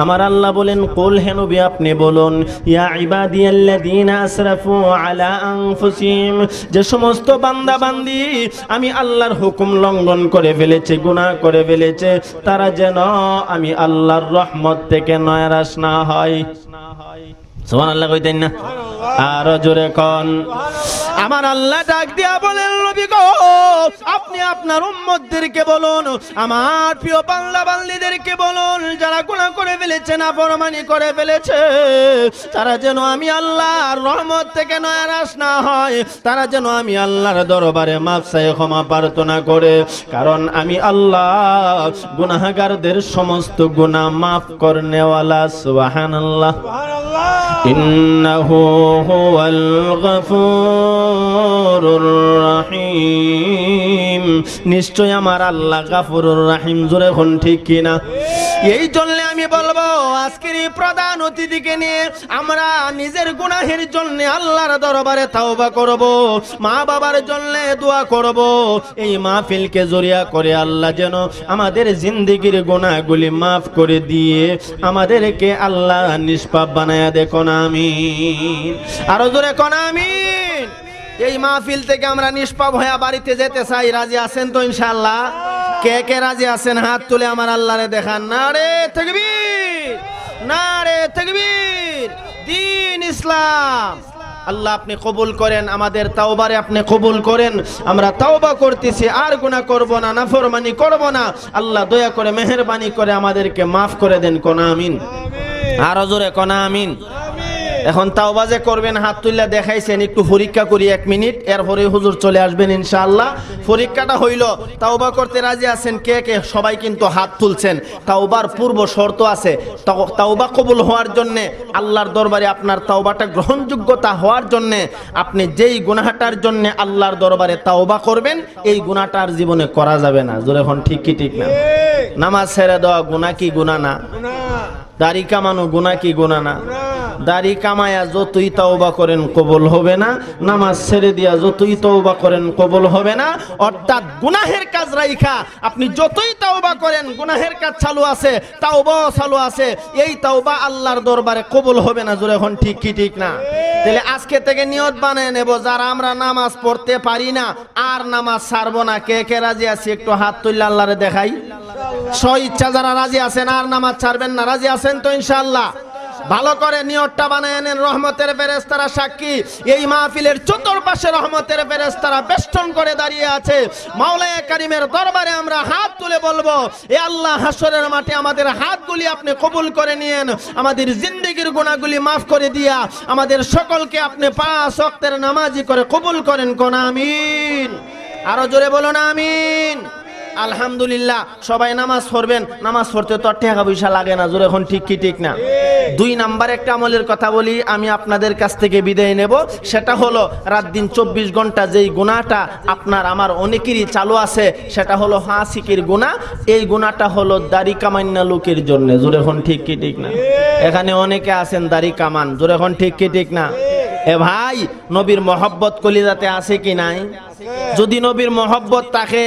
আমার আল্লাহ বলেন, কুল হে নবী আপনি বলুন, ইয়া ইবাদিয়াল্লাযীনা আসরাফু আলা আনফুসিহিম, যে সমস্ত বান্দা বান্দি আমি আল্লাহর হুকুম লঙ্ঘন করে ফেলেছে, গুনাহ করে ফেলেছে, তারা যেন আমি আল্লাহর রহমত থেকে নয়রাশ না হয়। সুবহানাল্লাহ কইতেন না? আর জোরে কোন আমার আল্লাহ ডাক দিয়া বলেন, নবী গো আপনি আপনার উম্মতদেরকে বলুন, আমার প্রিয় বান্দা বান্দীদেরকে বলুন, যারা গুনাহ করে ফেলেছে, নাফরমানি করে ফেলেছে, তারা যেন আমি আল্লাহর রহমত থেকে নয়রাশ না হয়, তারা যেন আমি আল্লাহর দরবারে মাফ চাই, ক্ষমা প্রার্থনা করে, কারণ আমি আল্লাহ গুনাহগারদের সমস্ত গুনাহ মাফ করনেওয়ালা। সুবহানাল্লাহ। ইন্নাহু হুয়াল গফুরুর রহিম, নিশ্চয় আমার আল্লাহ গাফুরুর রহিম। জোরে কোন ঠিক কিনা? এই জন্য আমি বলবো, আজকের এই প্রধান অতিথিকে নিয়ে আমরা নিজের গুনাহের জন্য আল্লাহর দরবারে তাওবা করব, মা বাবার জন্য দোয়া করব, এই মাহফিলকে জরিয়া করে আল্লাহ যেন আমাদের জিন্দেগির গুনাহগুলি মাফ করে দিয়ে আমাদেরকে আল্লাহ নিষ্পাপ বানায়া দেখুন, আমিন। আরো জোরে কোন আমিন। এই মাহফিল থেকে আমরা নিষ্পাপ হয়ে বাড়িতে যেতে চাই, রাজি আছেন তো ইনশাআল্লাহ? কে কে রাজি আছেন হাত তুলে আমার আল্লাহরে দেখান। নারে তাকবীর, নারে তাকবীর, দ্বীন ইসলাম। আল্লাহ আপনি কবুল করেন, আমাদের তাওবারে আপনি কবুল করেন। আমরা তাওবা করতেছি, আর গুনাহ করব না, নাফরমানি করব না। আল্লাহ দয়া করে মেহেরবানি করে আমাদেরকে মাফ করে দেন। কোন আমিন। আর জোরে কোন আমিন। এখন তাওবা যে করবেন হাত তুলে দেখাইছেন, একটু পরীক্ষা করি 1 মিনিট, এরপরে হুজুর চলে আসবেন ইনশাআল্লাহ। পরীক্ষাটা হইল, তাওবা করতে রাজি আছেন কে কে? সবাই কিন্তু হাত তুলছেন। তাওবার পূর্ব শর্ত আছে, তাওবা কবুল হওয়ার জন্য, আল্লাহর দরবারে আপনার তাওবাটা গ্রহণযোগ্যতা হওয়ার জন্য, আপনি যেই গুনাহটার জন্য আল্লাহর দরবারে তাওবা করবেন, এই গুনাহটা আর জীবনে করা যাবে না। জোরে এখন ঠিক কি ঠিক না? নামাজ ছেড়ে দেওয়া গুনাহ কি গুনাহ না? দাড়ি কামানো গুনাহ কি গুনাহ না? দাড়ি কামায়া যতই তাওবা করেন কবুল হবে না, নামাজ ছেড়ে দিয়া যতই তাওবা করেন কবুল হবে না। অর্থাৎ গুনাহের কাজ রাইখা আপনি যতই তাওবা করেন, গুনাহের কাজ চালু আছে, তাওবাও চালু আছে, এই তাওবা আল্লাহর দরবারে কবুল হবে না। জোরে এখন ঠিক কি ঠিক না? তাহলে আজকে থেকে নিয়ত বানিয়ে নেব, যারা আমরা নামাজ পড়তে পারি না আর নামাজ ছাড়বো না, কে কে রাজি আছি একটু হাত তুললে আল্লাহরে দেখাই। স্ব ইচ্ছা যারা রাজি আছেন আর নামাজ ছাড়বেন না, রাজি আছেন তো ইনশাআল্লাহ? ভালো করে নিয়তটা বানায় নেন। রহমতের ফেরেশতারা সাক্ষী, এই মাহফিলের চতুর্পাশে রহমতের ফেরেশতারা বেষ্টন করে দাঁড়িয়ে আছে। মাওলানা কারীমের দরবারে আমরা হাত তুলে বলবো, এ আল্লাহ হাসরের মাঠে আমাদের হাতগুলি আপনি কবুল করে নিয়েন, আমাদের জিন্দেগির গুনাহগুলি মাফ করে দিয়া আমাদের সকলকে আপনি 5 ওয়াক্তের নামাজি করে কবুল করেন। কোন আমিন। আরো জোরে বলুন আমিন। আলহামদুলিল্লাহ। সবাই নামাজ পড়বেন, নামাজ পড়তে তো টাকা পয়সা লাগে না। জোরে এখন ঠিক কি ঠিক না? 2 নাম্বার একটা আমলের কথা বলি, আমি আপনাদের কাছ থেকে বিদায় নেব। সেটা হলো রাত দিন 24 ঘন্টা যেই গুনাহটা আপনার আমার অনেকেরই চালু আছে, সেটা হলো হাসিকির গুনাহ। এই গুনাহটা হলো দাড়ি কামান্না লোকের জন্য। জোরে এখন ঠিক কি ঠিক না? এখানে অনেকে আছেন দাড়ি কামান। জোরে এখন ঠিক কি ঠিক না? এ ভাই, নবীর মহব্বত কলিজাতে আছে কি নাই? যদি নবীর মহব্বত থাকে,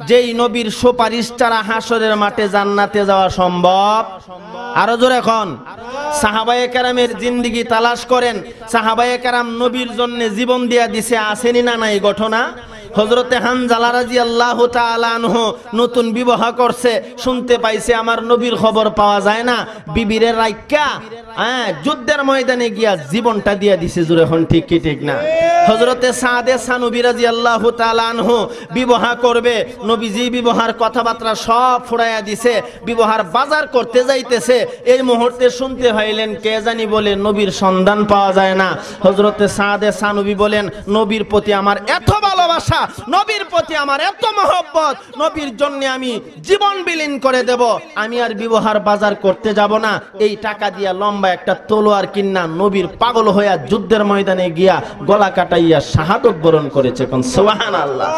যেই নবীর সুপারিশ ছাড়া হাসরের মাঠে জান্নাতে যাওয়া সম্ভব। আরো জোরে এখন। সাহাবায়ে কেরামের জিন্দেগি তালাশ করেন, সাহাবায়ে কেরাম নবীর জন্য জীবন দিয়া দিছে, আসেনি না নাই ঘটনা? হযরতে হানজালা রাদিয়াল্লাহু তাআলা আনহু নতুন বিবাহ করছে, শুনতে পাইছে আমার নবীর খবর পাওয়া যায় না, বিবিরে রাইকা যুদ্ধের ময়দানে গিয়া জীবনটা দিয়া দিছে। জোরে এখন ঠিক কি ঠিক না? হযরতে সাদে সানুবি রাদিয়াল্লাহু তাআলা আনহু বিবাহ করবে, নবীজি বিবাহের কথাবার্তা সব ফুরাইয়া দিছে, বিবাহের বাজার করতে যাইতেছে, এই মুহূর্তে শুনতে পাইলেন কে জানি বলে নবীর সন্ধান পাওয়া যায় না। হযরতে সাদে সানুবি বলেন, নবীর প্রতি আমার এত ভালোবাসা, নবীর প্রতি আমার এত মহব্বত, নবীর জন্য আমি জীবন বিলীন করে দেব, আমি আর বিবাহের বাজার করতে যাব না। এই টাকা দিয়া লম্বা একটা তলোয়ার কিনা নবীর পাগল হইয়া যুদ্ধের ময়দানে গিয়া গলা কাটাইয়া শাহাদত বরণ করেছে। কোন সুবহানাল্লাহ।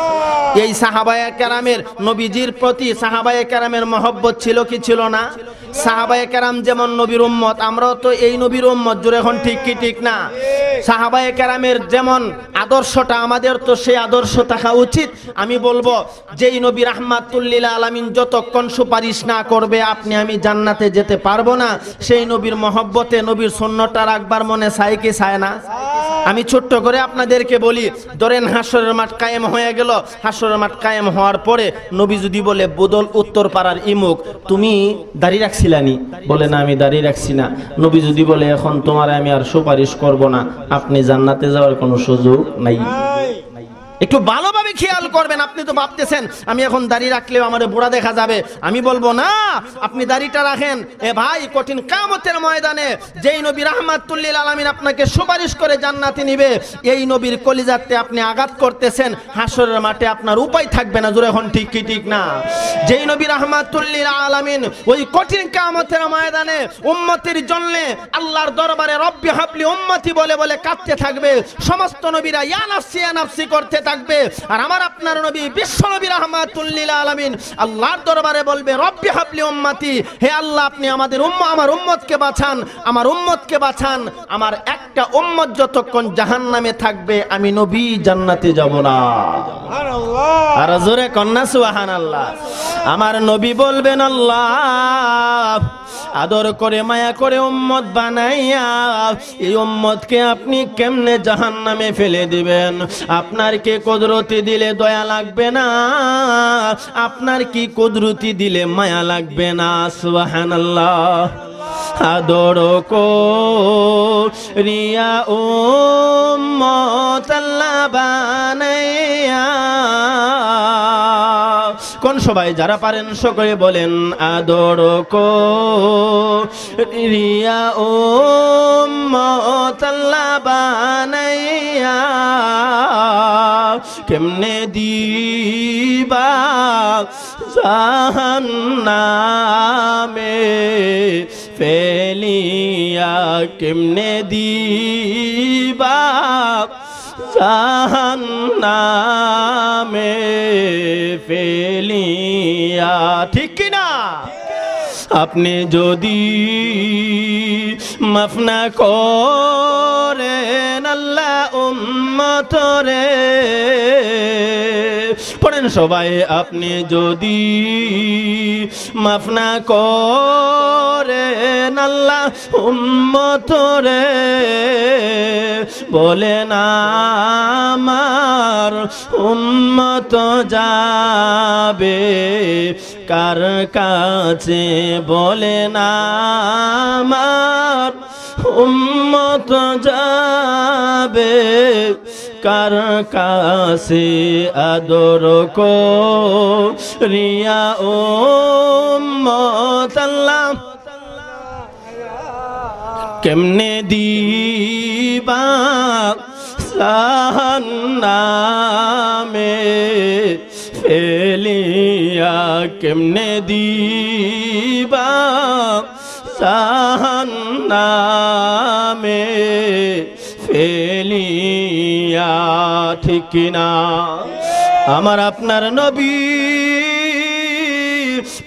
এই সাহাবায়ে কেরামের নবীজির প্রতি সাহাবায়ে কেরামের মহব্বত ছিল কি ছিল না? সাহাবায়ে কেরাম যেমন নবীর উম্মত, আমরাও তো এই নবীর উম্মত। জোরে এখন ঠিক কি ঠিক না? সাহাবায়ে কেরামের যেমন আদর্শটা, আমাদের তো সেই আদর্শ থাকা উচিত। আমি বলবো যেই নবী রাহমাতুল লিল আলামিন যতক্ষণ সুপারিশ না করবে আপনি আমি জান্নাতে যেতে পারবো না, সেই নবীর মহব্বতে নবীর সুন্নতটা রাখবার মনে চায় কি চায় না? আমি ছোট্ট করে আপনাদেরকে বলি, ধরেন হাসরের মাঠ কায়েম হয়ে গেল, হাসরের মাঠ কায়েম হওয়ার পরে নবী যদি বলে বদল উত্তর পাড়ার ইমুক, তুমি দাড়ি রাখছিলানি? বলে না, আমি দাড়ি রাখছি না। নবী যদি বলে এখন তোমার আমি আর সুপারিশ করব না, আপনি জান্নাতে যাওয়ার কোনো সুযোগ নাই। একটু ভালোভাবে খেয়াল করবেন। আপনি তো ভাবতেছেন আমি এখন দাড়ি রাখলেও আমার বুড়া দেখা যাবে। আমি বলবো না, আপনি দাড়িটা রাখেন। এ ভাই, কঠিন কিয়ামতের ময়দানে যেই নবী রাহমাতুল লিল আলামিন আপনাকে সুপারিশ করে জান্নাতে নিবে, এই নবীর কলিজাতে আপনি আঘাত করতেছেন, হাসরের মাঠে আপনার উপায় থাকবে না। জোরে এখন ঠিক কি ঠিক না? যেই নবী রাহমাতুল লিল আলামিন ওই কঠিন কিয়ামতের ময়দানে উম্মতের জন্য আল্লাহর দরবারে রব্বি হাবলি উম্মতি বলে বলে কাঁদতে থাকবে, সমস্ত নবীরা ইয়া নাফসি করতে থাকবে, আর আমার আপনার নবী বিশ্ব নবী রাহমাতুল লিল আলামিন আল্লাহর দরবারে বলবে রব্বি হাবলি উম্মতি, হে আল্লাহ আপনি আমাদের আমার উম্মতকে বাঁচান, আমার উম্মতকে বাঁচান। আমার একটা উম্মত যতক্ষণ জাহান্নামে থাকবে আমি নবী জান্নাতে যাব না। সুবহানাল্লাহ। আর জোরে কন্না সুবহানাল্লাহ। আমার নবী বলবেন আল্লাহ আদর করে মায়া করে উম্মত বানাইয়া এই উম্মতকে আপনি কেমনে জাহান্নামে ফেলে দিবেন? আপনার কি কুদরতি দিলে দয়া লাগবে না? আপনার কি কুদরতি দিলে মায়া লাগবে না? সুবহানাল্লাহ। আদর করিয়া উম্মত আল্লাহ বানাইয়া, কোন সবাই যারা পারেন সকলে বলেন আদর করিয়া উম্মত আল্লাহ বানাইয়া, কেমনে দিবা জাহান্নামে ফেলিয়া, কেমনে দিবা জাহান্নামে ফেলিয়া। ঠিক কিনা? আপনি যদি মাফ না করেন আল্লাহ উম্মতরে, পড়েন সবাই, আপনি যদি মাফ না করেন আল্লাহ উম্মতরে, বলেন আমার উম্মত যাবে কার কাছে? বলেন আমার উম্মত যাবে কার কাছে? আদর করিয়া উম্মত আল্লাহ কেমনে দিবা জাহান্নামে ফেলিয়া, কেমনে দিবা জাহান্নামে ফেলিয়া। ঠিক কিনা? আমার আপনার নবী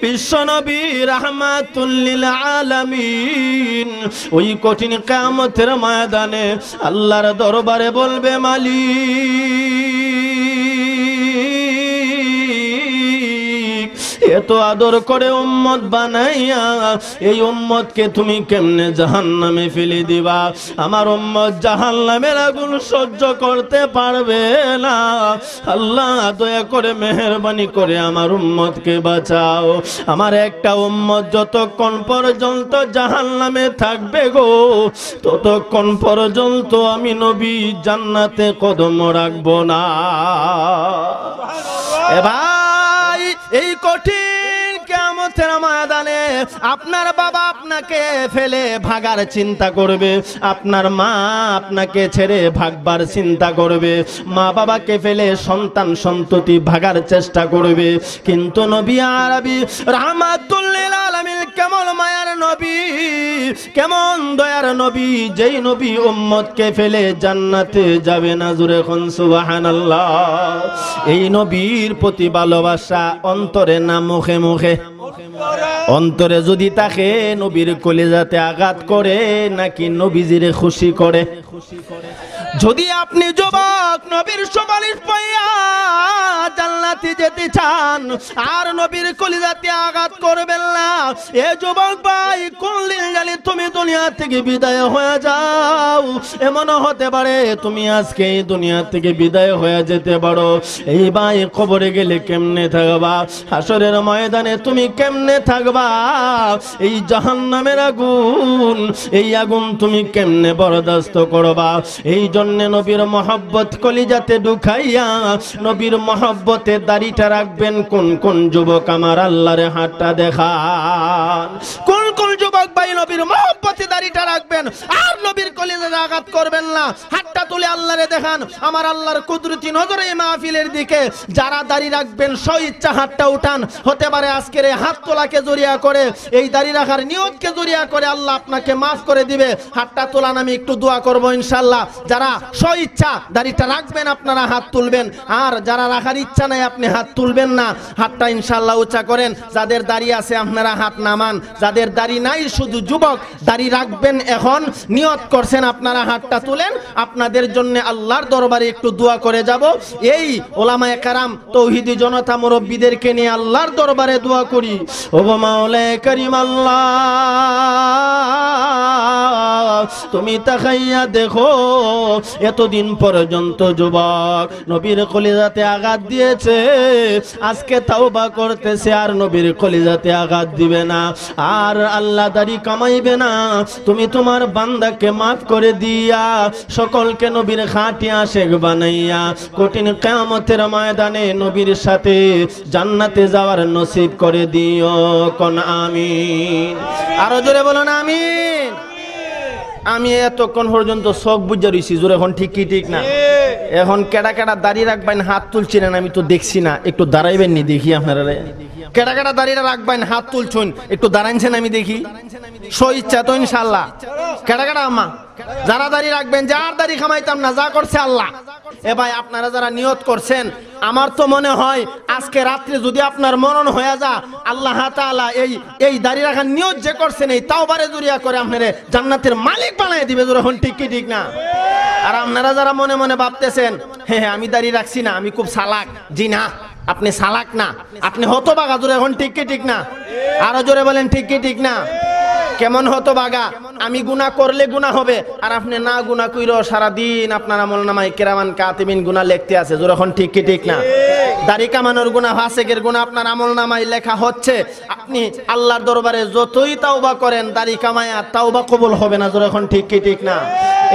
বিশ্ব নবী রাহমাতুল লিল আলামিন ওই কঠিন কিয়ামতের ময়দানে আল্লাহর দরবারে বলবে মালিক, এত আদর করে উম্মত বানাইয়া এই উম্মতকে তুমি কেমনে জাহান্নামে ফেলে দিবা? আমার উম্মত জাহান্নামের আগুন সহ্য করতে পারবে না। আল্লাহ দয়া করে মেহেরবানি করে আমার উম্মতকে বাঁচাও। আমার একটা উম্মত যতক্ষণ পর্যন্ত জাহান্নামে থাকবে গো, ততক্ষণ পর্যন্ত আমি নবী জান্নাতে কদম রাখবো না। এবার এই কঠিন কিয়ামতের ময়দানে আপনার বাবা আপনাকে ফেলে ভাগার চিন্তা করবে, আপনার মা আপনাকে ছেড়ে ভাগবার চিন্তা করবে, মা বাবাকে ফেলে সন্তান সন্ততি ভাগার চেষ্টা করবে। কিন্তু নবী আরবি রাহমাতুল লিল আলামিন কেমন মায়ার নবী, কেমন দয়ার নবী, যেই নবী উম্মতকে ফেলে জান্নাতে যাবে না। জোরে কোন সুবহানাল্লাহ। এই নবীর প্রতি ভালোবাসা অন্তরে না মুখে মুখে? অন্তরে যদি তাকে নবীর কলিজাতে আঘাত করে নাকি নবীজিরে খুশি করে? যদি আপনি যুবক নবীর সুপারিশ পাইয়া জান্নাতে যেতে চান আর নবীর কলিজাতে আঘাত করবেন না, এ যুবক ভাই কোনদিন জানি তুমি দুনিয়া থেকে বিদায় হয়ে যাও, এমনও হতে পারে তুমি আজকে এই দুনিয়া থেকে বিদায় হয়ে যেতে পারো। এই ভাই কবরে গেলে কেমনে থাকবা? হাসরের ময়দানে তুমি কেমনে থাকবা? এই জাহান্নামের আগুন, এই আগুন তুমি কেমনে বরদাস্ত করবা? এই জন্য নবীর মহব্বত কলিজাতে ঢুকাইয়া নবীর মহব্বতে দাড়িটা রাখবেন। কোন কোন যুবক আমার আল্লাহর হাতটা দেখান? কোন কোন যুবক ভাই নবীর মহব্বতে দাড়িটা রাখবেন আর নবীর কলিজাতে আঘাত করবেন না? হাতটা তুলে আল্লাহরে দেখান। আমার আল্লাহর কুদরতি নজরে এই মাহফিলের দিকে যারা দাড়ি রাখবেন স্বইচ্ছা হাতটা উঠান। হতে পারে আজকের এই হাত তোলাকে জড়িয়া করে, এই দাড়ি রাখার নিয়তকে জড়িয়া করে আল্লাহ আপনাকে মাফ করে দিবে। হাতটা তোলান, আমি একটু দোয়া করব ইনশাআল্লাহ। যারা স্বইচ্ছা দাড়িটা রাখবেন আপনারা হাত তুলবেন, আর যারা রাখার ইচ্ছা নাই আপনি হাত তুলবেন না। হাতটা ইনশাআল্লাহ উঁচা করেন। যাদের দাড়ি আছে আপনারা হাত নামান, যাদের দাড়ি নাই শুধু যুবক দাড়ি রাখবেন এখন নিয়ত করছেন আপনারা হাতটা তুলেন। আপনাদের জন্য আল্লাহর দরবারে একটু দোয়া করে যাব। এই ওলামায়ে কেরাম তৌহিদি জনতা মুরব্বিদেরকে নিয়ে আল্লাহর দরবারে দোয়া করি। ও মাওলায়ে কারীম আল্লাহ, তুমি তাকাইয়া দেখো এতদিন পর্যন্ত যুবক নবীর কলিজাতে আঘাত দিয়েছে, আজকে তাওবা করতেছে আর নবীর কলিজাতে আঘাত দিবে না, আর আল্লাহ দাড়ি কামাইবে না। তুমি তোমার বান্দাকে মাফ করে দিয়া সকলকে নবীর খাঁটি আশেক বানাইয়া কঠিন কিয়ামতের ময়দানে নবীর সাথে জান্নাতে যাওয়ার নসিব করে দিও। কোন আমিন। আরো জোরে বলুন আমিন। আমি এতক্ষণ পর্যন্ত চোখ বুঝে রইছি, জোরে এখন ঠিক কি ঠিক না? এখন কেডা কেডা দাড়ি রাখবেন হাত তুলছিলেন, আমি তো দেখছি না, একটু দাঁড়াইবেন নি দেখি আপনারা। কেডা কেডা দাড়িটা রাখবেন হাত তুলছুন, একটু দাঁড়াইছেন আমি দেখি। স্বইচ্ছা তো ইনশাআল্লাহ। কেডা কেডা আমা যারা দাড়ি রাখবেন, যার দাড়ি খামাইতাম না, যা করছে আল্লাহ। এ ভাই আপনারা যারা নিয়ত করছেন, আমার তো মনে হয় আজকে রাত্রে যদি আপনার মনন হয়ে যা, আল্লাহ তাআলা এই দাড়ি রাখার নিয়ত যে করছেন এই তাওবারে জড়িয়া করে আপনারে জান্নাতের মালিক বানায় দিবে। যখন ঠিক কি ঠিক না? আর আপনারা যারা মনে মনে ভাবতেছেন হ্যাঁ আমি দাড়ি রাখছি না, আমি খুব চালাক, জি না, আপনি চালাক না, আপনি হতবাগা। জোরে এখন ঠিক কি ঠিক না? আরো জোরে বলেন ঠিক কি ঠিক না? কেমন হতবাগা? আমি গুনাহ করলে গুনাহ হবে, আর আপনি না গুনাহ কইরো সারাদিন আপনার আমলনামায় কিরামান কাতিবিন গুনাহ লিখতে আছে। জোরে এখন ঠিক কি ঠিক না? দাড়ি কামানোর গুনাহ, ফাসেকের গুনাহ আপনার আমলনামায় লেখা হচ্ছে। আপনি আল্লাহর দরবারে যতই তাওবা করেন দাড়ি কামায়া তাওবা কবুল হবে না। জোরে এখন ঠিক কি ঠিক না?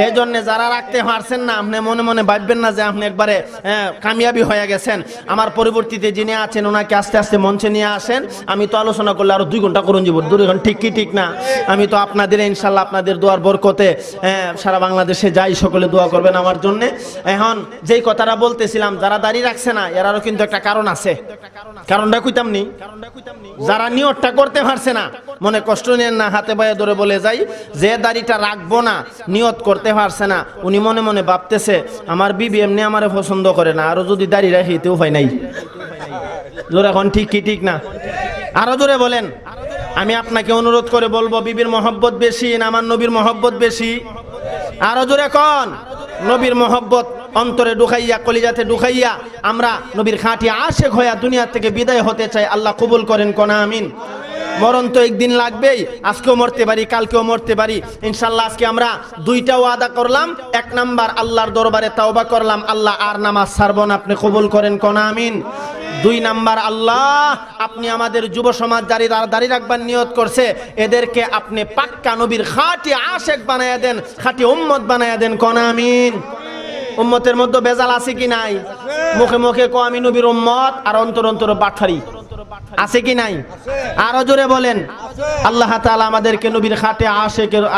এই জন্য যারা রাখতে পারছেন না, আপনি মনে মনে ভাববেন না যে আপনি একবারে কামিয়াবি হয়ে গেছেন। আমার পরবর্তীতে যিনি আছেন ওনাকে আস্তে আস্তে মঞ্চে নিয়ে আসেন। আমি তো আলোচনা করলে আরো 2 ঘন্টা করুন যাব। দূরে এখন ঠিক কি ঠিক না? আমি তো আপনাদের ইনশাআল্লাহ আপনাদের দোয়ার বরকতে সারা বাংলাদেশে যাই, সকলে দোয়া করবেন আমার জন্য। এখন যেই কথাটা বলতেছিলাম, যারা দাড়ি রাখছে না এরারও কিন্তু একটা কারণ আছে। কারণটা কইতাম নি? যারা নিয়তটা করতে পারছে না, মনে কষ্ট নেন না, হাতে পায়ে ধরে বলে যাই, যে দাড়িটা রাখবো না নিয়ত করতে পারছে না, উনি মনে মনে ভাবতেছে আমার বিবি এমনি আমারে পছন্দ করে না, আরো যদি দাড়ি রাখি তেও উপায় নাই। জোরে এখন ঠিক কি ঠিক না? আরো জোরে বলেন। আমি আপনাকে অনুরোধ করে বলবো, বিবির মহব্বত বেশি না আমার নবীর মহব্বত বেশি? আরো জোরে কোন? নবীর মহব্বত অন্তরে ঢুকাইয়া কলিজাতে ঢুকাইয়া আমরা নবীর খাঁটি আশেক হইয়া দুনিয়া থেকে বিদায় হতে চাই। আল্লাহ কবুল করেন। কোন আমিন। মরণ তো একদিন লাগবেই, আজকেও মরতে পারি, কালকেও মরতে পারি ইনশাআল্লাহ। আজকে আমরা 2টা ওয়াদা করলাম। 1 নাম্বার আল্লাহর দরবারে তাওবা করলাম, আল্লাহ আর নামাজ ছাড়বো না, আপনি কবুল করেন। কোন আমিন। 2 নাম্বার, আল্লাহ আপনি আমাদের যুব সমাজ দাড়ি রাখবার নিয়ত করছে, এদেরকে আপনি পাক্কা নবীর খাঁটি আশেক বানায়া দেন, খাঁটি উম্মত বানায়া দেন। কোন আমিন। উম্মতের মধ্যে বেজাল আছে কি নাই? মুখে মুখে কো আমি নবীর উম্মত, আর অন্তর অন্তর বাটফারি আছে কি নাই? আরো জোরে বলেন। আল্লাহ তাআলা আমাদেরকে নবীর খাঁটি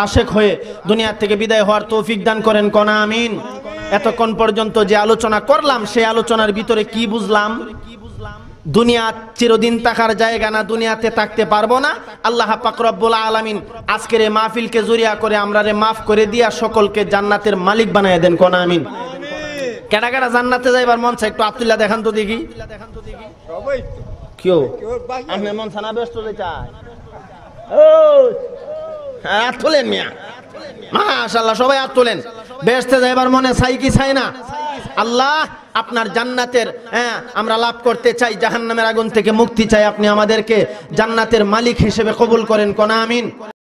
আশেক হয়ে দুনিয়া থেকে বিদায় হওয়ার তৌফিক দান করেন। কোন আমিন। এতক্ষণ পর্যন্ত যে আলোচনা করলাম, সেই আলোচনার ভিতরে কি বুঝলাম? দুনিয়া চিরদিন থাকার জায়গা না, দুনিয়াতে থাকতে পারবো না। আল্লাহ পাক রব্বুল আলামিন আজকের এই মাহফিলকে জড়িয়া করে আমরারে মাফ করে দিয়া সকলকে জান্নাতের মালিক বানায় দেন। কোন আমিন। কেডা কেডা জান্নাতে যাইবার মন চায় একটু আব্দুল্লাহ দেখান তো দেখি। কেউ আপনি মন ছানা ব্যস্ত চাই ও হাত তোলেন মিয়া মাশাআল্লাহ সবাই হাত তোলেন বেহেশতে যাইবার মনে চাই কি চাই না আল্লাহ আপনার জান্নাতের আমরা লাভ করতে চাই জাহান্নামের আগুন থেকে মুক্তি চাই আপনি আমাদেরকে জান্নাতের মালিক হিসেবে কবুল করেন কোন আমিন।